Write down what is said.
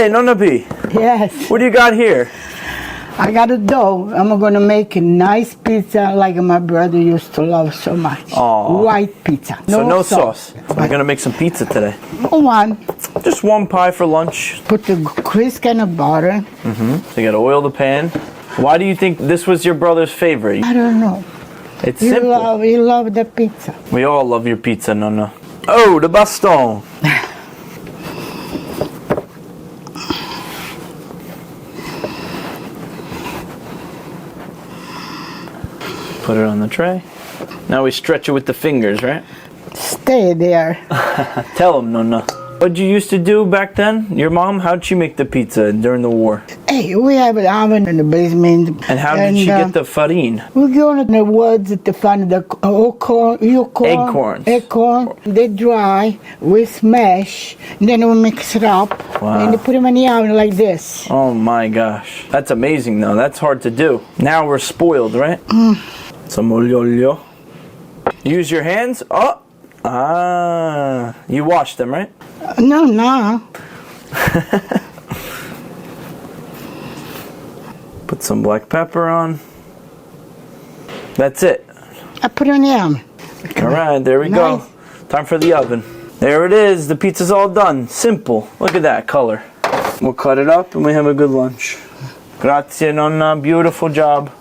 Hey, Nonna Pia, Yes, what do you got here? I got a dough. I'm gonna make a nice pizza like my brother used to love so much. Aw. White pizza. So no sauce. We're gonna make some pizza today. One. Just one pie for lunch. Put the crisp kind of butter. So you gotta oil the pan. Why do you think this was your brother's favorite? I don't know. It's He simple. love the pizza. We all love your pizza, Nonna. Oh, the baston. Put it on the tray. Now we stretch it with the fingers, right? Stay there. Tell him, Nonna. What'd you used to do back then? Your mom, how'd she make the pizza during the war? Hey, we have an oven in the basement. And how did she get the farine? We go in the woods to find the Acorns. Acorn. They dry. We smash. Then we mix it up. Wow. And they put them in the oven like this. Oh my gosh. That's amazing though. That's hard to do. Now we're spoiled, right? Some olio. Use your hands. Oh! Ah. You wash them, right? No. Put some black pepper on. That's it. I put it in the oven. Alright, there we go. Time for the oven. There it is. The pizza's all done. Simple. Look at that color. We'll cut it up and we have a good lunch. Grazie, Nonna. Beautiful job.